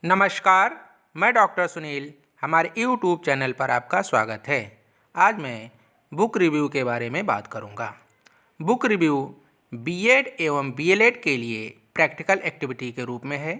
नमस्कार, मैं डॉक्टर सुनील। हमारे यूट्यूब चैनल पर आपका स्वागत है। आज मैं बुक रिव्यू के बारे में बात करूंगा। बुक रिव्यू बीएड एवं बीएलएड के लिए प्रैक्टिकल एक्टिविटी के रूप में है।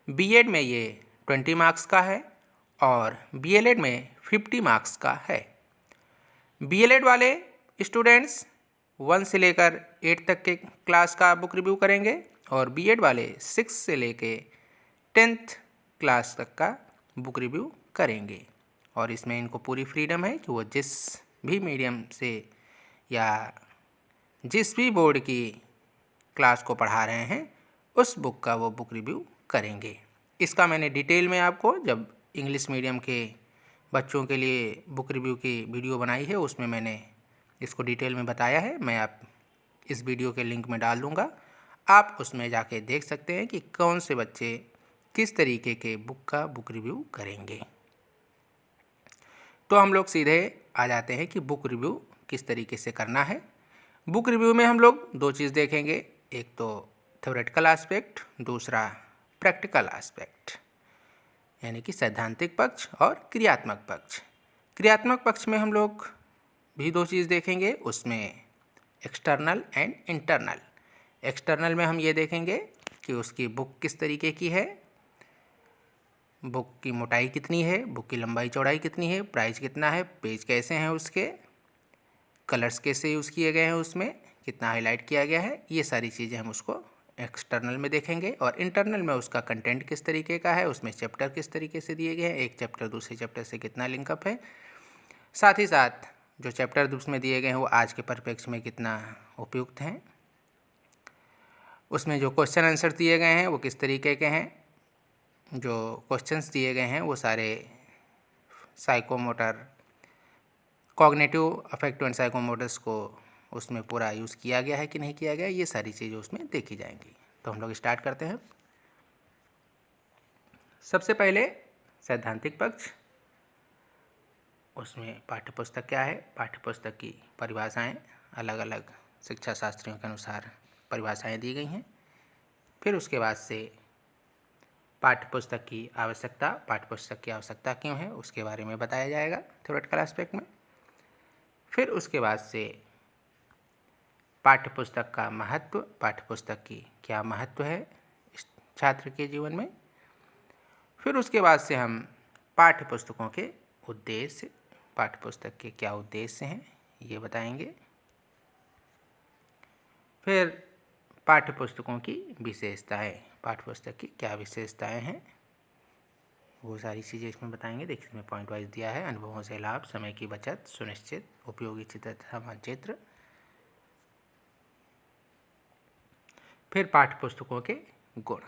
बीएड में ये 20 मार्क्स का है और बीएलएड में 50 मार्क्स का है। बीएलएड वाले स्टूडेंट्स 1 से लेकर 8 तक के क्लास का बुक रिव्यू करेंगे और बीएड वाले 6 से लेके 10th क्लास तक का बुक रिव्यू करेंगे। और इसमें इनको पूरी फ्रीडम है कि वो जिस भी मीडियम से या जिस भी बोर्ड की क्लास को पढ़ा रहे हैं उस बुक का वो बुक रिव्यू करेंगे। इसका मैंने डिटेल में आपको जब इंग्लिश मीडियम के बच्चों के लिए बुक रिव्यू की वीडियो बनाई है उसमें मैंने इसको डिटेल में बताया है। मैं आप इस वीडियो के लिंक में डाल दूँगा, आप उसमें जाके देख सकते हैं कि कौन से बच्चे किस तरीके के बुक का बुक रिव्यू करेंगे। तो हम लोग सीधे आ जाते हैं कि बुक रिव्यू किस तरीके से करना है। बुक रिव्यू में हम लोग दो चीज़ देखेंगे, एक तो थ्योरेटिकल एस्पेक्ट, दूसरा प्रैक्टिकल एस्पेक्ट, यानी कि सैद्धांतिक पक्ष और क्रियात्मक पक्ष। क्रियात्मक पक्ष में हम लोग भी दो चीज़ देखेंगे, उसमें एक्सटर्नल एंड इंटरनल। एक्सटर्नल में हम ये देखेंगे कि उसकी बुक किस तरीके की है, बुक की मोटाई कितनी है, बुक की लंबाई चौड़ाई कितनी है, प्राइस कितना है, पेज कैसे हैं उसके, कलर्स कैसे यूज़ किए गए हैं, उसमें कितना हाईलाइट किया गया है, ये सारी चीज़ें हम उसको एक्सटर्नल में देखेंगे। और इंटरनल में उसका कंटेंट किस तरीके का है, उसमें चैप्टर किस तरीके से दिए गए हैं, एक चैप्टर दूसरे चैप्टर से कितना लिंकअप है, साथ ही साथ जो चैप्टर उसमें दिए गए हैं वो आज के परिप्रेक्ष्य में कितना उपयुक्त हैं, उसमें जो क्वेश्चन आंसर दिए गए हैं वो किस तरीके के हैं, जो क्वेश्चंस दिए गए हैं वो सारे साइकोमोटर, कॉग्निटिव, अफेक्टिव एंड साइकोमोटर्स को उसमें पूरा यूज़ किया गया है कि नहीं किया गया, ये सारी चीज़ें उसमें देखी जाएंगी। तो हम लोग स्टार्ट करते हैं। सबसे पहले सैद्धांतिक पक्ष, उसमें पाठ्यपुस्तक क्या है, पाठ्यपुस्तक की परिभाषाएं अलग अलग शिक्षा शास्त्रियों के अनुसार परिभाषाएं दी गई हैं। फिर उसके बाद से पाठ्यपुस्तक की आवश्यकता, पाठ्यपुस्तक की आवश्यकता क्यों है उसके बारे में बताया जाएगा थ्योरेटिकल एस्पेक्ट में। फिर उसके बाद से पाठ्यपुस्तक का महत्व, पाठ्यपुस्तक की क्या महत्व है इस छात्र के जीवन में। फिर उसके बाद से हम पाठ्यपुस्तकों के उद्देश्य, पाठ्यपुस्तक के क्या उद्देश्य हैं ये बताएंगे। फिर पाठ्यपुस्तकों की विशेषताएं, पाठ्यपुस्तक की क्या विशेषताएं हैं वो सारी चीज़ें इसमें बताएंगे। देखिए इसमें पॉइंट वाइज दिया है, अनुभवों से लाभ, समय की बचत सुनिश्चित, उपयोगी चित्र तथा मानचित्र। फिर पाठ्यपुस्तकों के गुण,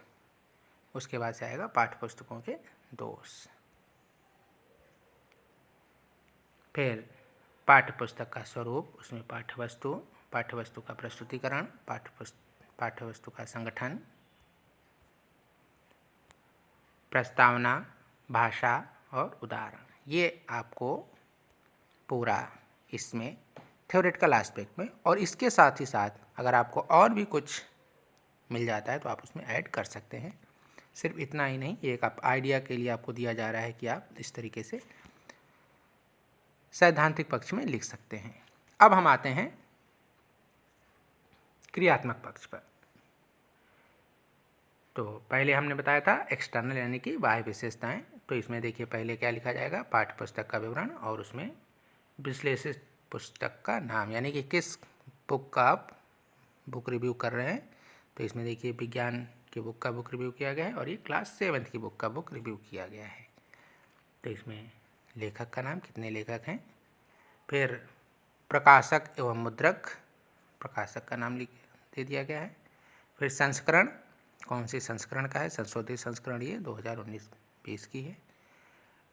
उसके बाद से आएगा पाठ्यपुस्तकों के दोष। फिर पाठ्यपुस्तक का स्वरूप, उसमें पाठ्यवस्तु, पाठ्यवस्तु का प्रस्तुतिकरण, पाठ्यवस्तु का संगठन, प्रस्तावना, भाषा और उदाहरण, ये आपको पूरा इसमें थ्योरेटिकल एस्पेक्ट में, और इसके साथ ही साथ अगर आपको और भी कुछ मिल जाता है तो आप उसमें ऐड कर सकते हैं। सिर्फ इतना ही नहीं, एक आप आइडिया के लिए आपको दिया जा रहा है कि आप इस तरीके से सैद्धांतिक पक्ष में लिख सकते हैं। अब हम आते हैं क्रियात्मक पक्ष पर। तो पहले हमने बताया था एक्सटर्नल यानी कि बाह्य विशेषताएं। तो इसमें देखिए पहले क्या लिखा जाएगा, पाठ्यपुस्तक का विवरण और उसमें विश्लेषित पुस्तक का नाम, यानी कि किस बुक का आप बुक रिव्यू कर रहे हैं। तो इसमें देखिए विज्ञान की बुक का बुक रिव्यू किया गया है और ये क्लास 7th की बुक का बुक रिव्यू किया गया है। तो इसमें लेखक का नाम, कितने लेखक हैं, फिर प्रकाशक एवं मुद्रक, प्रकाशक का नाम दे दिया गया है। फिर संस्करण, कौन सी संस्करण का है, संशोधित संस्करण ये 2019-20 की है।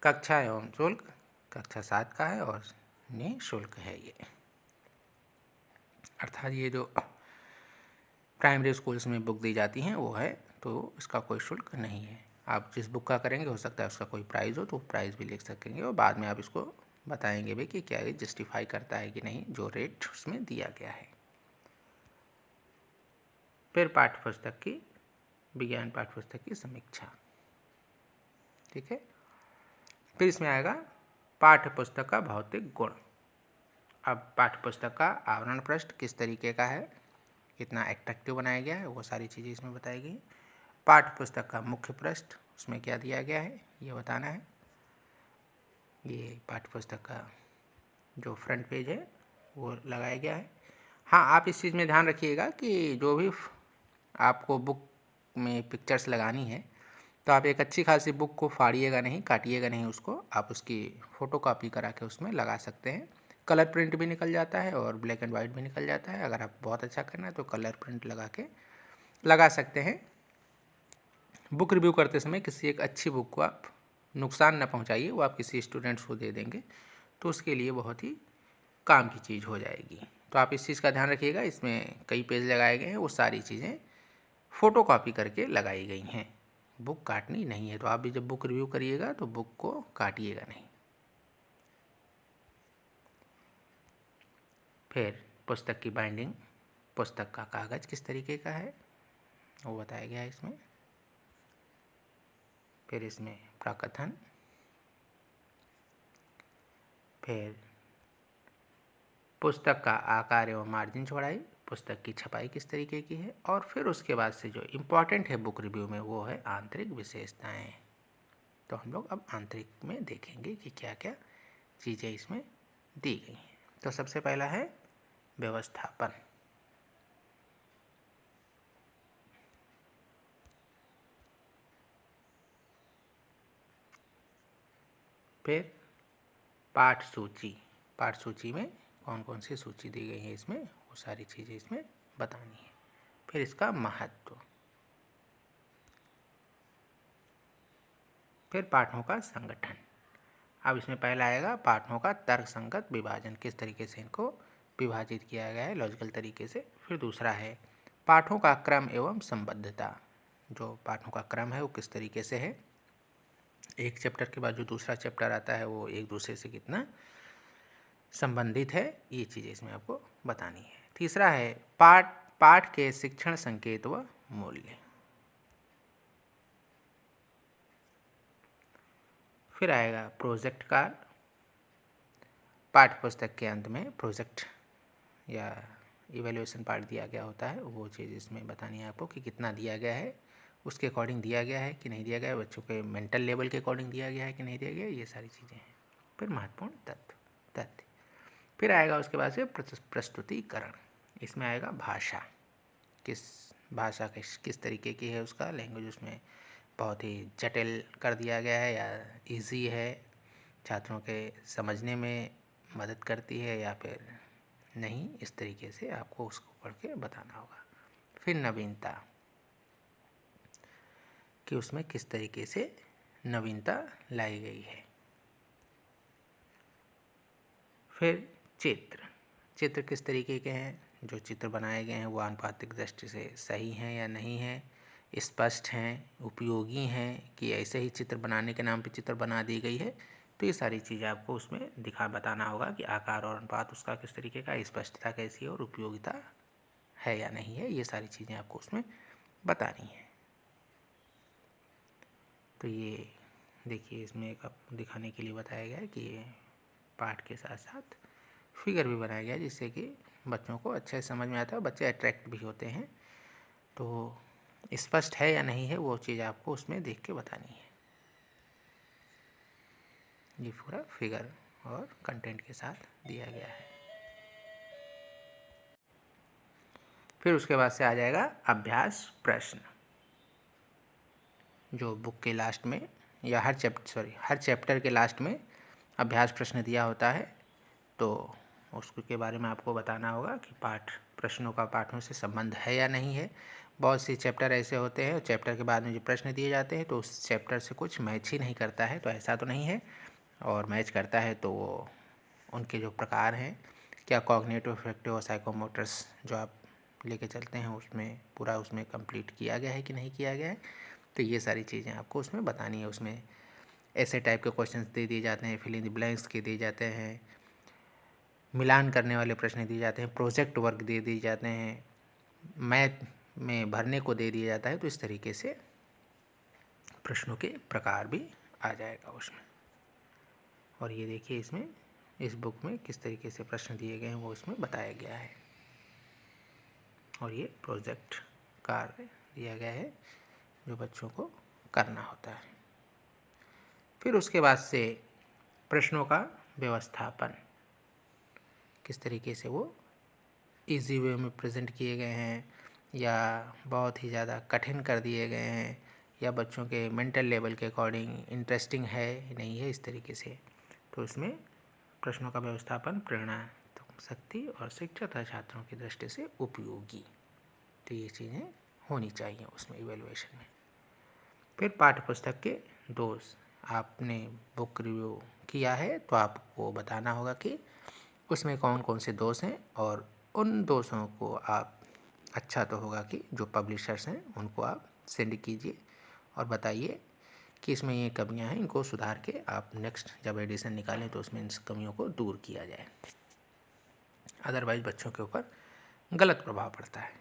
कक्षा एवं शुल्क, कक्षा 7 का है और निःशुल्क है ये, अर्थात ये जो प्राइमरी स्कूल्स में बुक दी जाती हैं वो है, तो इसका कोई शुल्क नहीं है। आप जिस बुक का करेंगे हो सकता है उसका कोई प्राइस हो तो प्राइस भी लिख सकेंगे और बाद में आप इसको बताएंगे भी कि क्या ये जस्टिफाई करता है कि नहीं जो रेट उसमें दिया गया है। फिर पाठ्यपुस्तक की, विज्ञान पाठ्यपुस्तक की समीक्षा, ठीक है। फिर इसमें आएगा पाठ्य पुस्तक का भौतिक गुण। अब पाठ्य पुस्तक का आवरण पृष्ठ किस तरीके का है, कितना एट्रैक्टिव बनाया गया है, वो सारी चीज़ें इसमें बताई गई। पाठ्य पुस्तक का मुख्य पृष्ठ, उसमें क्या दिया गया है ये बताना है। ये पाठ्य पुस्तक का जो फ्रंट पेज है वो लगाया गया है। हाँ, आप इस चीज़ में ध्यान रखिएगा कि जो भी आपको बुक में पिक्चर्स लगानी है तो आप एक अच्छी खासी बुक को फाड़िएगा नहीं, काटिएगा नहीं उसको, आप उसकी फ़ोटोकॉपी करा के उसमें लगा सकते हैं। कलर प्रिंट भी निकल जाता है और ब्लैक एंड वाइट भी निकल जाता है। अगर आप बहुत अच्छा करना है तो कलर प्रिंट लगा के लगा सकते हैं। बुक रिव्यू करते समय किसी एक अच्छी बुक को आप नुकसान न पहुंचाइए, वो आप किसी स्टूडेंट्स को दे देंगे तो उसके लिए बहुत ही काम की चीज़ हो जाएगी। तो आप इस चीज़ का ध्यान रखिएगा। इसमें कई पेज लगाए गए हैं, वो सारी चीज़ें फ़ोटोकॉपी करके लगाई गई हैं, बुक काटनी नहीं है। तो आप भी जब बुक रिव्यू करिएगा तो बुक को काटिएगा नहीं। फिर पुस्तक की बाइंडिंग, पुस्तक का कागज़ किस तरीके का है वो बताया गया है इसमें। फिर इसमें प्रकथन, फिर पुस्तक का आकार एवं मार्जिन चौड़ाई, पुस्तक की छपाई किस तरीके की है, और फिर उसके बाद से जो इम्पोर्टेंट है बुक रिव्यू में वो है आंतरिक विशेषताएं। तो हम लोग अब आंतरिक में देखेंगे कि क्या क्या चीज़ें इसमें दी गई हैं। तो सबसे पहला है व्यवस्थापन। फिर पाठ सूची, पाठ सूची में कौन कौन सी सूची दी गई है इसमें वो सारी चीज़ें इसमें बतानी है। फिर इसका महत्व, फिर पाठों का संगठन। अब इसमें पहला आएगा पाठों का तर्कसंगत विभाजन, किस तरीके से इनको विभाजित किया गया है लॉजिकल तरीके से। फिर दूसरा है पाठों का क्रम एवं संबद्धता, जो पाठों का क्रम है वो किस तरीके से है, एक चैप्टर के बाद जो दूसरा चैप्टर आता है वो एक दूसरे से कितना संबंधित है, ये चीज़ें इसमें आपको बतानी है। तीसरा है पाठ के शिक्षण संकेत व मूल्य। फिर आएगा प्रोजेक्ट कार्ड, पाठ्य पुस्तक के अंत में प्रोजेक्ट या इवैल्यूएशन पार्ट दिया गया होता है, वो चीज़ इसमें बतानी है आपको कि कितना दिया गया है, उसके अकॉर्डिंग दिया गया है कि नहीं दिया गया है, बच्चों के मेंटल लेवल के अकॉर्डिंग दिया गया है कि नहीं दिया गया है, ये सारी चीज़ें हैं। फिर महत्वपूर्ण तथ्य। फिर आएगा उसके बाद से प्रस्तुतिकरण। इसमें आएगा भाषा, किस भाषा किस तरीके की है, उसका लैंग्वेज उसमें बहुत ही जटिल कर दिया गया है या इजी है, छात्रों के समझने में मदद करती है या फिर नहीं, इस तरीके से आपको उसको पढ़ के बताना होगा। फिर नवीनता, कि उसमें किस तरीके से नवीनता लाई गई है। फिर चित्र किस तरीके के हैं, जो चित्र बनाए गए हैं वो आनुपातिक दृष्टि से सही हैं या नहीं हैं, स्पष्ट हैं, उपयोगी हैं, कि ऐसे ही चित्र बनाने के नाम पे चित्र बना दी गई है। तो ये सारी चीज़ें आपको उसमें बताना होगा कि आकार और अनुपात उसका किस तरीके का, स्पष्टता कैसी है और उपयोगिता है या नहीं है, ये सारी चीज़ें आपको उसमें बतानी है। तो ये देखिए इसमें एक आपको दिखाने के लिए बताया गया है कि ये पाठ के साथ साथ फिगर भी बनाया गया है जिससे कि बच्चों को अच्छे से समझ में आता है, बच्चे अट्रैक्ट भी होते हैं। तो स्पष्ट है या नहीं है वो चीज़ आपको उसमें देख के बतानी है। ये पूरा फिगर और कंटेंट के साथ दिया गया है। फिर उसके बाद से आ जाएगा अभ्यास प्रश्न, जो बुक के लास्ट में या हर चैप्टर के लास्ट में अभ्यास प्रश्न दिया होता है। तो उसके बारे में आपको बताना होगा कि प्रश्नों का पाठों से संबंध है या नहीं है। बहुत से चैप्टर ऐसे होते हैं, चैप्टर के बाद में जो प्रश्न दिए जाते हैं तो उस चैप्टर से कुछ मैच ही नहीं करता है, तो ऐसा तो नहीं है, और मैच करता है तो वो उनके जो प्रकार हैं, क्या कॉग्निटिव, अफेक्टिव और साइकोमोटर्स जो आप लेके चलते हैं उसमें पूरा उसमें कंप्लीट किया गया है कि नहीं किया गया है, तो ये सारी चीज़ें आपको उसमें बतानी है। उसमें ऐसे टाइप के क्वेश्चंस दे दिए जाते हैं, फिल इन द ब्लैंक्स के दिए जाते हैं, मिलान करने वाले प्रश्न दिए जाते हैं, प्रोजेक्ट वर्क दे दिए जाते हैं, मैथ में भरने को दे दिया जाता है। तो इस तरीके से प्रश्नों के प्रकार भी आ जाएगा उसमें। और ये देखिए इसमें इस बुक में किस तरीके से प्रश्न दिए गए हैं वो इसमें बताया गया है। और ये प्रोजेक्ट कार्य दिया गया है जो बच्चों को करना होता है। फिर उसके बाद से प्रश्नों का व्यवस्थापन, किस तरीके से वो इजी वे में प्रेजेंट किए गए हैं या बहुत ही ज़्यादा कठिन कर दिए गए हैं या बच्चों के मेंटल लेवल के अकॉर्डिंग इंटरेस्टिंग है नहीं है, इस तरीके से। तो इसमें प्रश्नों का व्यवस्थापन प्रेरणा शक्ति और शिक्षक तथा छात्रों की दृष्टि से उपयोगी, तो ये चीज़ें होनी चाहिए उसमें इवैल्यूएशन में। फिर पाठ्य पुस्तक के दोष, आपने बुक रिव्यू किया है तो आपको बताना होगा कि उसमें कौन कौन से दोष हैं, और उन दोषों को आप, अच्छा तो होगा कि जो पब्लिशर्स हैं उनको आप सेंड कीजिए और बताइए कि इसमें ये कमियां हैं, इनको सुधार के आप नेक्स्ट जब एडिशन निकालें तो उसमें इन कमियों को दूर किया जाए, अदरवाइज बच्चों के ऊपर गलत प्रभाव पड़ता है।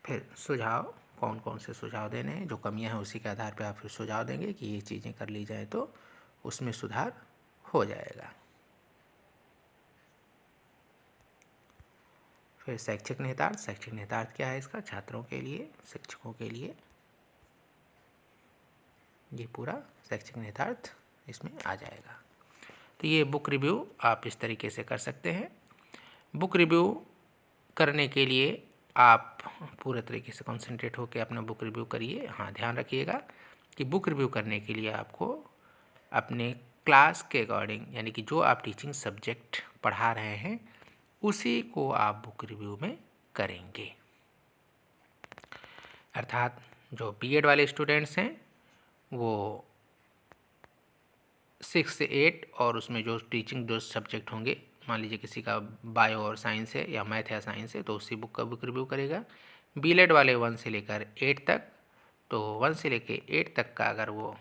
फिर सुझाव, कौन कौन से सुझाव देने हैं, जो कमियां हैं उसी के आधार पर आप फिर सुझाव देंगे कि ये चीज़ें कर ली जाए तो उसमें सुधार हो जाएगा। फिर शैक्षिक निहितार्थ, शैक्षिक निहितार्थ क्या है इसका, छात्रों के लिए, शिक्षकों के लिए, ये पूरा शैक्षिक निहितार्थ इसमें आ जाएगा। तो ये बुक रिव्यू आप इस तरीके से कर सकते हैं। बुक रिव्यू करने के लिए आप पूरे तरीके से कंसंट्रेट होकर अपना बुक रिव्यू करिए। हाँ, ध्यान रखिएगा कि बुक रिव्यू करने के लिए आपको अपने क्लास के अकॉर्डिंग, यानी कि जो आप टीचिंग सब्जेक्ट पढ़ा रहे हैं उसी को आप बुक रिव्यू में करेंगे। अर्थात जो बीएड वाले स्टूडेंट्स हैं वो 6 से 8 और उसमें जो टीचिंग जो सब्जेक्ट होंगे, मान लीजिए किसी का बायो और साइंस है या मैथ या साइंस है तो उसी बुक का बुक रिव्यू करेगा। बीएड वाले 1 से लेकर 8 तक, तो 1 से लेकर 8 तक का अगर वो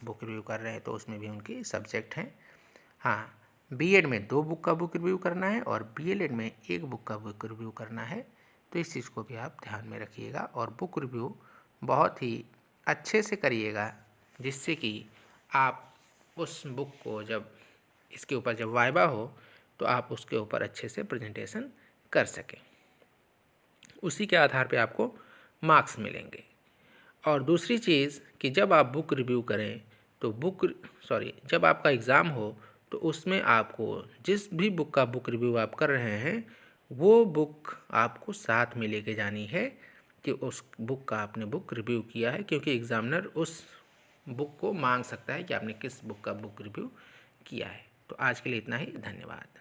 बुक रिव्यू कर रहे हैं तो उसमें भी उनकी सब्जेक्ट हैं। हाँ, बीएड में 2 बुक का बुक रिव्यू करना है और बीएलएड में 1 बुक का बुक रिव्यू करना है, तो इस चीज़ को भी आप ध्यान में रखिएगा और बुक रिव्यू बहुत ही अच्छे से करिएगा, जिससे कि आप उस बुक को जब इसके ऊपर जब वाइवा हो तो आप उसके ऊपर अच्छे से प्रेजेंटेशन कर सकें, उसी के आधार पे आपको मार्क्स मिलेंगे। और दूसरी चीज़ कि जब आप बुक रिव्यू करें तो जब आपका एग्ज़ाम हो तो उसमें आपको जिस भी बुक का बुक रिव्यू आप कर रहे हैं वो बुक आपको साथ में लेके जानी है कि उस बुक का आपने बुक रिव्यू किया है, क्योंकि एग्ज़ामिनर उस बुक को मांग सकता है कि आपने किस बुक का बुक रिव्यू किया है। तो आज के लिए इतना ही, धन्यवाद।